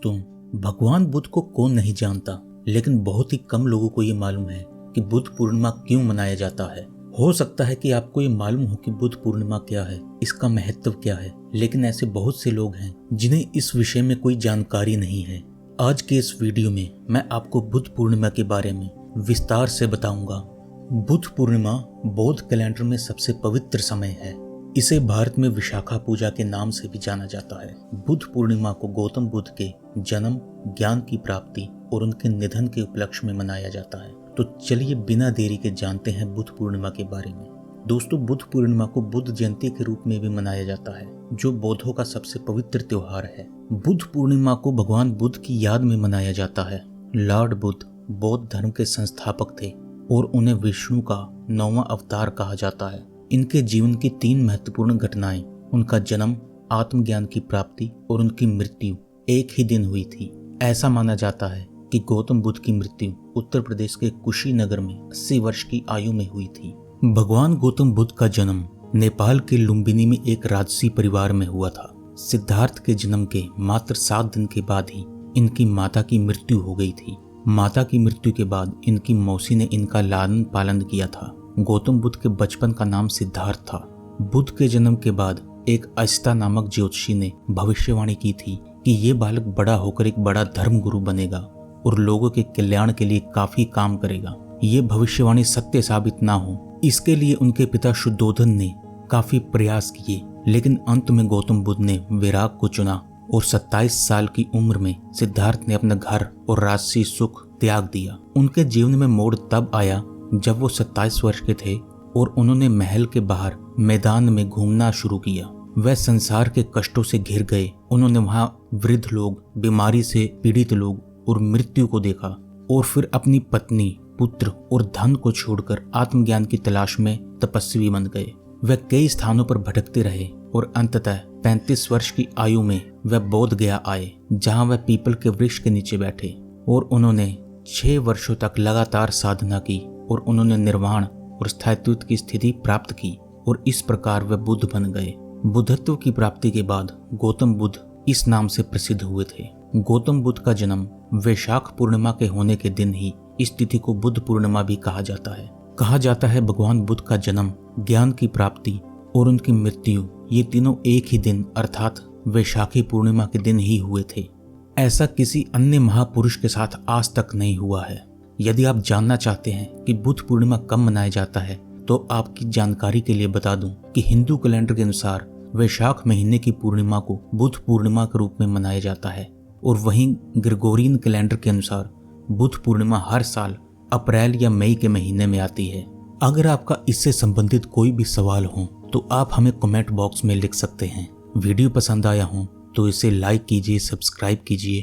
दोस्तों, भगवान बुद्ध को कौन नहीं जानता, लेकिन बहुत ही कम लोगों को ये मालूम है कि बुद्ध पूर्णिमा क्यों मनाया जाता है। हो सकता है कि आपको ये मालूम हो कि बुद्ध पूर्णिमा क्या है, इसका महत्व क्या है, लेकिन ऐसे बहुत से लोग हैं जिन्हें इस विषय में कोई जानकारी नहीं है। आज के इस वीडियो में मैं आपको बुद्ध पूर्णिमा के बारे में विस्तार से बताऊंगा। बुद्ध पूर्णिमा बौद्ध कैलेंडर में सबसे पवित्र समय है। इसे भारत में विशाखा पूजा के नाम से भी जाना जाता है। बुद्ध पूर्णिमा को गौतम बुद्ध के जन्म, ज्ञान की प्राप्ति और उनके निधन के उपलक्ष्य में मनाया जाता है। तो चलिए बिना देरी के जानते हैं बुद्ध पूर्णिमा के बारे में। दोस्तों, बुद्ध पूर्णिमा को बुद्ध जयंती के रूप में भी मनाया जाता है, जो बौद्धों का सबसे पवित्र त्योहार है। बुद्ध पूर्णिमा को भगवान बुद्ध की याद में मनाया जाता है। लॉर्ड बुद्ध बौद्ध धर्म के संस्थापक थे और उन्हें विष्णु का 9वां अवतार कहा जाता है। इनके जीवन की 3 महत्वपूर्ण घटनाएं, उनका जन्म, आत्मज्ञान की प्राप्ति और उनकी मृत्यु एक ही दिन हुई थी। ऐसा माना जाता है कि गौतम बुद्ध की मृत्यु उत्तर प्रदेश के कुशीनगर में 80 वर्ष की आयु में हुई थी। भगवान गौतम बुद्ध का जन्म नेपाल के लुम्बिनी में एक राजसी परिवार में हुआ था। सिद्धार्थ के जन्म के मात्र 7 दिन के बाद ही इनकी माता की मृत्यु हो गई थी। माता की मृत्यु के बाद इनकी मौसी ने इनका लालन पालन किया था। गौतम बुद्ध के बचपन का नाम सिद्धार्थ था। बुद्ध के जन्म के बाद एक असिता नामक ज्योतिषी ने भविष्यवाणी की थी कि ये बालक बड़ा होकर एक बड़ा धर्म गुरु बनेगा और लोगों के कल्याण के लिए काफी काम करेगा। ये भविष्यवाणी सत्य साबित ना हो, इसके लिए उनके पिता शुद्धोधन ने काफी प्रयास किए, लेकिन अंत में गौतम बुद्ध ने वैराग को चुना और 27 साल की उम्र में सिद्धार्थ ने अपना घर और राजसी सुख त्याग दिया। उनके जीवन में मोड़ तब आया जब वो 27 वर्ष के थे और उन्होंने महल के बाहर मैदान में घूमना शुरू किया। वह संसार के कष्टों से घिर गए। उन्होंने वहां वृद्ध लोग, बीमारी से पीड़ित लोग और मृत्यु को देखा और फिर अपनी पत्नी, पुत्र और धन को छोड़कर आत्मज्ञान की तलाश में तपस्वी बन गए। वह कई स्थानों पर भटकते रहे और अंततः 35 वर्ष की आयु में वह बोध गया आए, जहां वह पीपल के वृक्ष के नीचे बैठे और उन्होंने 6 वर्षों तक लगातार साधना की और उन्होंने निर्वाण और स्थायित्व की स्थिति प्राप्त की और इस प्रकार वे बुद्ध बन गए। बुद्धत्व की प्राप्ति के बाद गौतम बुद्ध इस नाम से प्रसिद्ध हुए थे। गौतम बुद्ध का जन्म वैशाख पूर्णिमा के होने के दिन ही इस तिथि को बुद्ध पूर्णिमा भी कहा जाता है। कहा जाता है भगवान बुद्ध का जन्म, ज्ञान की प्राप्ति और उनकी मृत्यु ये तीनों एक ही दिन अर्थात वैशाखी पूर्णिमा के दिन ही हुए थे। ऐसा किसी अन्य महापुरुष के साथ आज तक नहीं हुआ है। यदि आप जानना चाहते हैं कि बुद्ध पूर्णिमा कब मनाया जाता है, तो आपकी जानकारी के लिए बता दूं कि हिंदू कैलेंडर के अनुसार वैशाख महीने की पूर्णिमा को बुद्ध पूर्णिमा के रूप में मनाया जाता है और वहीं ग्रेगोरियन कैलेंडर के अनुसार बुद्ध पूर्णिमा हर साल अप्रैल या मई के महीने में आती है। अगर आपका इससे संबंधित कोई भी सवाल हो तो आप हमें कमेंट बॉक्स में लिख सकते हैं। वीडियो पसंद आया हो तो इसे लाइक कीजिए, सब्सक्राइब कीजिए